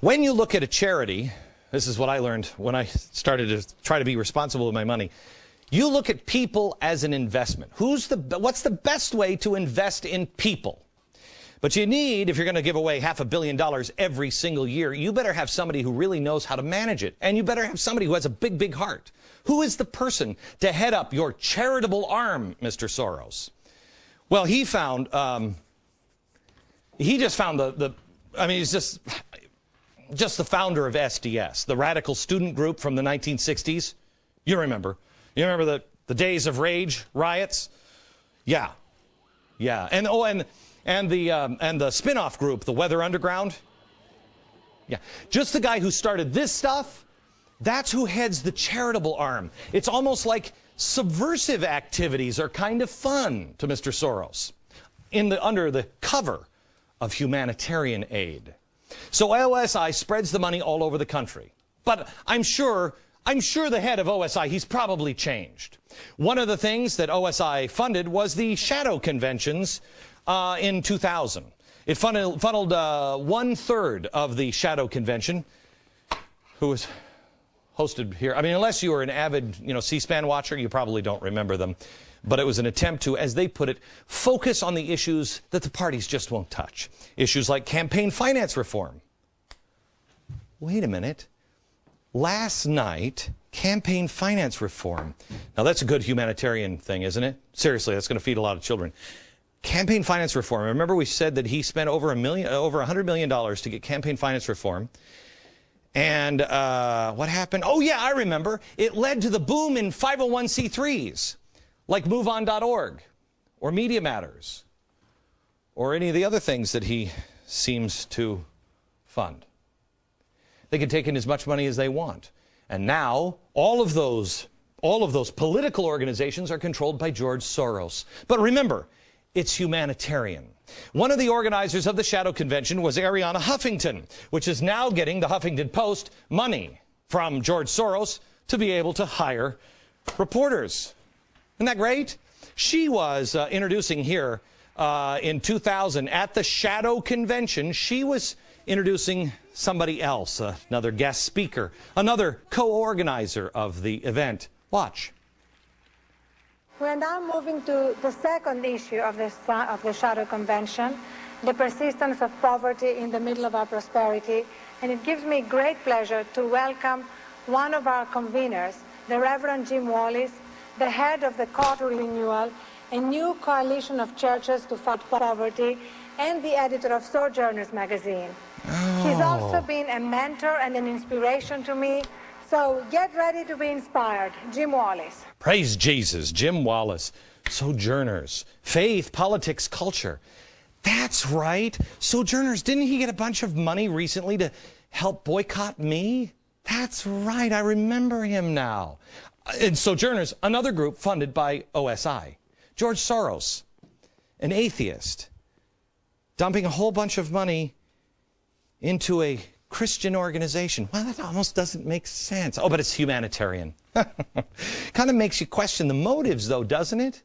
When you look at a charity, this is what I learned when I started to try to be responsible with my money. You look at people as an investment. What's the best way to invest in people? But you need, if you're going to give away $500 million every single year, you better have somebody who really knows how to manage it. And you better have somebody who has a big, big heart. Who is the person to head up your charitable arm, Mr. Soros? Well, he just found he's just the founder of SDS, the radical student group from the 1960s. You remember the days of rage riots? Yeah. And the spin-off group, the Weather Underground. Yeah. Just the guy who started this stuff, that's who heads the charitable arm. It's almost like subversive activities are kind of fun to Mr. Soros under the cover of humanitarian aid. So OSI spreads the money all over the country. But I'm sure the head of OSI, he's probably changed. One of the things that OSI funded was the shadow conventions in 2000. It funneled 1/3 of the shadow convention, who was hosted here. I mean, unless you were an avid, C-SPAN watcher, you probably don't remember them. But it was an attempt to, as they put it, focus on the issues that the parties just won't touch. Issues like campaign finance reform. Wait a minute. Last night, campaign finance reform. Now, that's a good humanitarian thing, isn't it? Seriously, that's going to feed a lot of children. Campaign finance reform. Remember we said that he spent over $100 million to get campaign finance reform. And what happened? Oh, yeah, I remember. It led to the boom in 501c3s, like MoveOn.org or Media Matters or any of the other things that he seems to fund. They can take in as much money as they want. And now all of those political organizations are controlled by George Soros. But remember, it's humanitarian. One of the organizers of the Shadow Convention was Arianna Huffington, which is now getting the Huffington Post money from George Soros to be able to hire reporters. Isn't that great? She was introducing here in 2000 at the Shadow Convention. She was introducing somebody else, another guest speaker, another co-organizer of the event. Watch. We're now moving to the second issue of the Shadow Convention, the persistence of poverty in the middle of our prosperity. And it gives me great pleasure to welcome one of our conveners, the Reverend Jim Wallis, the head of the Call to Renewal, a new coalition of churches to fight poverty, and the editor of Sojourners magazine. Oh. He's also been a mentor and an inspiration to me. So get ready to be inspired. Jim Wallis. Praise Jesus. Jim Wallis. Sojourners. Faith, politics, culture. That's right. Sojourners. Didn't he get a bunch of money recently to help boycott me? That's right. I remember him now. And Sojourners, another group funded by OSI. George Soros, an atheist, dumping a whole bunch of money into a Christian organization. Well, that almost doesn't make sense. Oh, but it's humanitarian. Kind of makes you question the motives, though, doesn't it?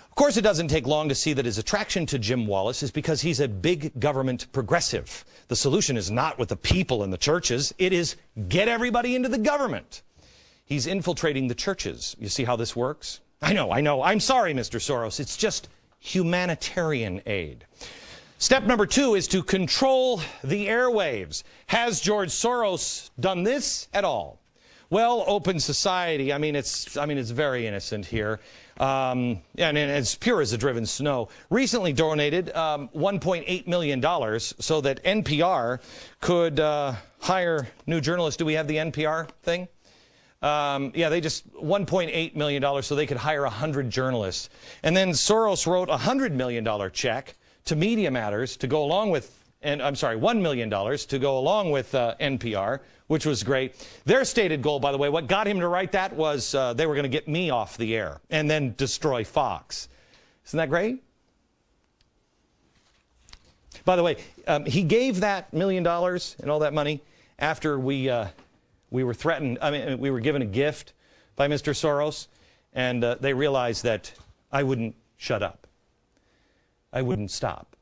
Of course, it doesn't take long to see that his attraction to Jim Wallis is because he's a big government progressive. The solution is not with the people in the churches. It is get everybody into the government. He's infiltrating the churches. You see how this works? I know. I'm sorry, Mr. Soros. It's just humanitarian aid. Step number 2 is to control the airwaves. Has George Soros done this at all? Well, Open Society, it's very innocent here. And as pure as the driven snow, recently donated $1.8 million so that NPR could hire new journalists. Do we have the NPR thing? Yeah, they just $1.8 million so they could hire 100 journalists. And then Soros wrote a $100 million check to Media Matters to go along with, $1 million to go along with NPR, which was great. Their stated goal, by the way, what got him to write that was they were going to get me off the air and then destroy Fox. Isn't that great? By the way, he gave that $1 million and all that money after we were threatened. We were given a gift by Mr. Soros, and they realized that I wouldn't shut up. I wouldn't stop.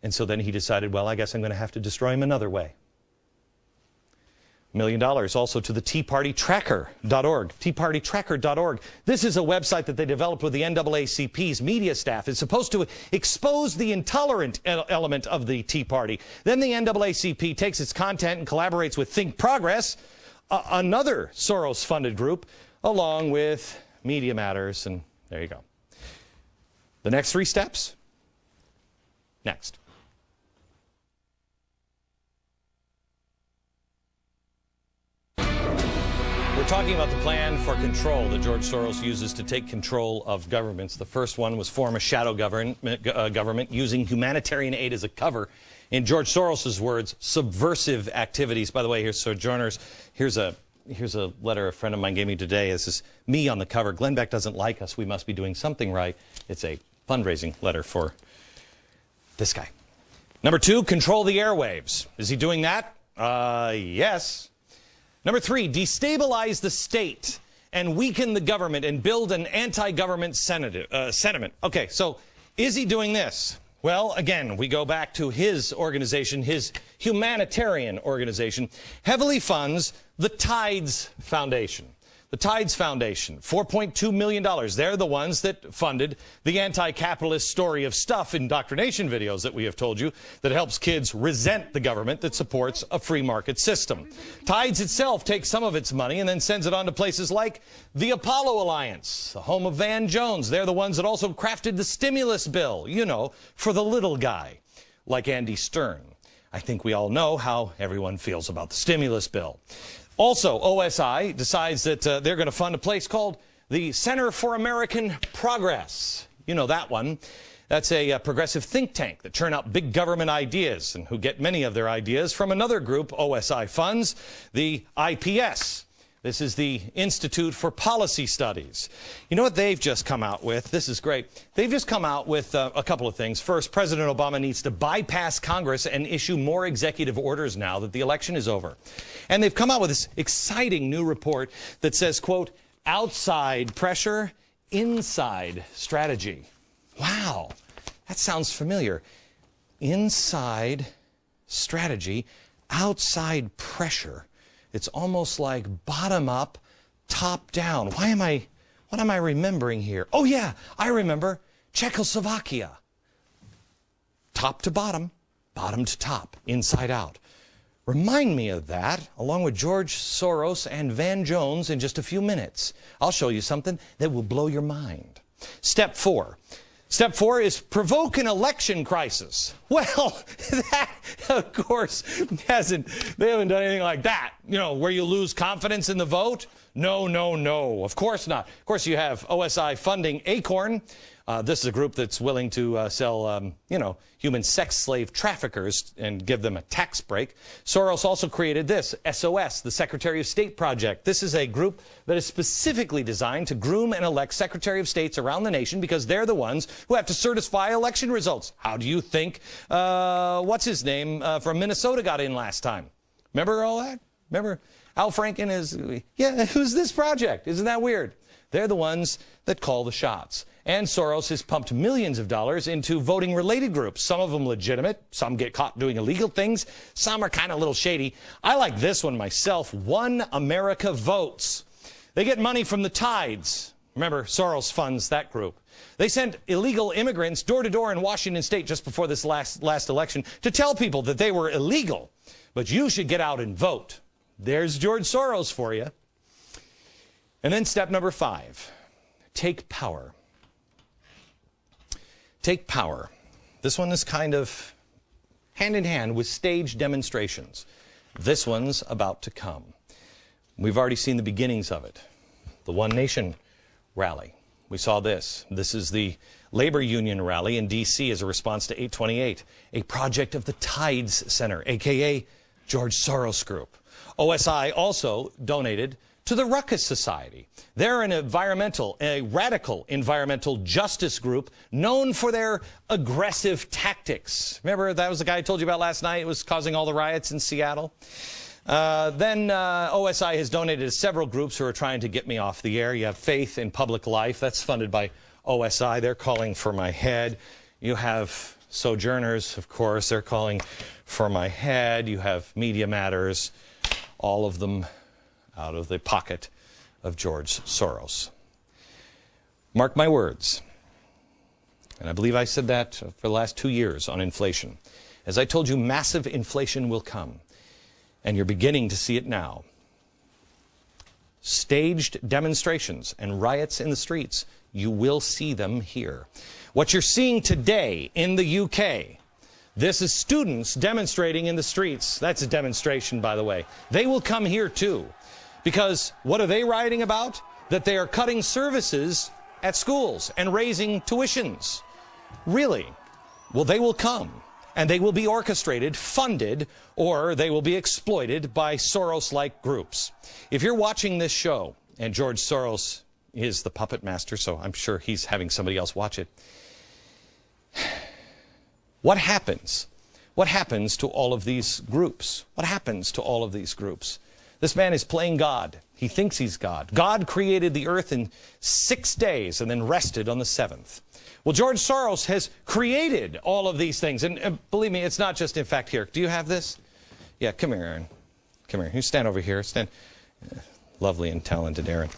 And so then he decided, well, I guess I'm going to have to destroy him another way. $1 million also to the teapartytracker.org. Teapartytracker.org. This is a website that they developed with the NAACP's media staff. It's supposed to expose the intolerant element of the Tea Party. Then the NAACP takes its content and collaborates with Think Progress, another Soros-funded group, along with Media Matters, and there you go. The next 3 steps? Next. We're talking about the plan for control that George Soros uses to take control of governments. The first one was form a shadow government using humanitarian aid as a cover. In George Soros's words, subversive activities. By the way, here's Sojourners. Here's a letter a friend of mine gave me today. This is me on the cover. Glenn Beck doesn't like us. We must be doing something right. It's a fundraising letter for this guy. Number 2, control the airwaves. Is he doing that? Yes. Number 3, destabilize the state and weaken the government and build an anti-government sentiment. Okay, so is he doing this? Well, again, we go back to his organization, his humanitarian organization, heavily funds the Tides Foundation. The Tides Foundation, $4.2 million. They're the ones that funded the anti-capitalist story of stuff indoctrination videos that we have told you that helps kids resent the government that supports a free market system. Tides itself takes some of its money and then sends it on to places like the Apollo Alliance, the home of Van Jones. They're the ones that also crafted the stimulus bill, you know, for the little guy, like Andy Stern. I think we all know how everyone feels about the stimulus bill. Also, OSI decides that they're going to fund a place called the Center for American Progress. You know that one. That's a progressive think tank that churn out big government ideas and who get many of their ideas from another group OSI funds, the IPS. This is the Institute for Policy Studies. You know what they've just come out with? This is great. They've just come out with a couple of things. First, President Obama needs to bypass Congress and issue more executive orders now that the election is over. And they've come out with this exciting new report that says, quote, outside pressure, inside strategy. Wow, that sounds familiar. Inside strategy, outside pressure. It's almost like bottom up, top down. What am I remembering here? Oh yeah, I remember Czechoslovakia. Top to bottom, bottom to top, inside out. Remind me of that, along with George Soros and Van Jones in just a few minutes. I'll show you something that will blow your mind. Step 4. Step 4 is provoke an election crisis. Well, that, of course, they haven't done anything like that. You know, where you lose confidence in the vote? No, no, no. Of course not. Of course, you have OSI funding Acorn. This is a group that's willing to sell, human sex slave traffickers and give them a tax break. Soros also created this, SOS, the Secretary of State Project. This is a group that is specifically designed to groom and elect Secretary of States around the nation because they're the ones who have to certify election results. How do you think, what's his name from Minnesota got in last time? Remember all that? Remember Al Franken is, yeah, who's this project? Isn't that weird? They're the ones that call the shots. And Soros has pumped millions of dollars into voting-related groups. Some of them legitimate. Some get caught doing illegal things. Some are kind of a little shady. I like this one myself. One America Votes. They get money from the Tides. Remember, Soros funds that group. They sent illegal immigrants door to door in Washington State just before this last election to tell people that they were illegal. But you should get out and vote. There's George Soros for you. And then step number 5. Take power. Take power. This one is kind of hand in hand with staged demonstrations. This one's about to come. We've already seen the beginnings of it. The One Nation rally. We saw this. This is the labor union rally in D.C. as a response to 828, a project of the Tides Center, a.k.a. George Soros Group. OSI also donated to the Ruckus Society. They're a radical environmental justice group known for their aggressive tactics. Remember, that was the guy I told you about last night? It was causing all the riots in Seattle. Then OSI has donated to several groups who are trying to get me off the air. You have Faith in Public Life. That's funded by OSI. They're calling for my head. You have Sojourners, of course, they're calling for my head. You have Media Matters, all of them out of the pocket of George Soros. Mark my words, and I believe I said that for the last 2 years on inflation. As I told you, massive inflation will come, and you're beginning to see it now. Staged demonstrations and riots in the streets, you will see them here. What you're seeing today in the UK, this is students demonstrating in the streets. That's a demonstration, by the way. They will come here too. Because what are they rioting about? That they are cutting services at schools and raising tuitions. Really? Well, they will come. And they will be orchestrated, funded, or they will be exploited by Soros-like groups. If you're watching this show, and George Soros is the puppet master, so I'm sure he's having somebody else watch it, what happens? What happens to all of these groups? What happens to all of these groups? This man is playing God. He thinks he's God. God created the earth in 6 days and then rested on the 7th. Well, George Soros has created all of these things. And believe me, it's not just, in fact, here. Do you have this? Yeah, come here, Aaron. Come here. You stand over here. Stand. Lovely and talented Aaron.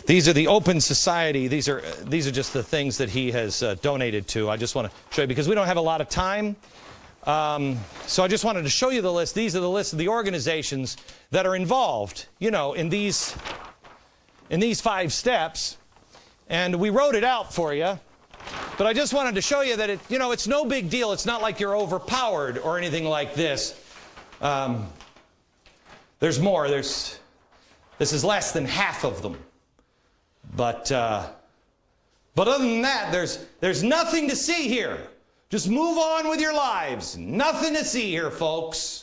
These are the Open Society. These are just the things that he has donated to. I just want to show you, because we don't have a lot of time. So I just wanted to show you the list. These are the list of the organizations that are involved, you know, in these 5 steps. And we wrote it out for you. But I just wanted to show you that it's no big deal. It's not like you're overpowered or anything like this. There's more. This is less than half of them. But other than that, there's nothing to see here. Just move on with your lives. Nothing to see here, folks.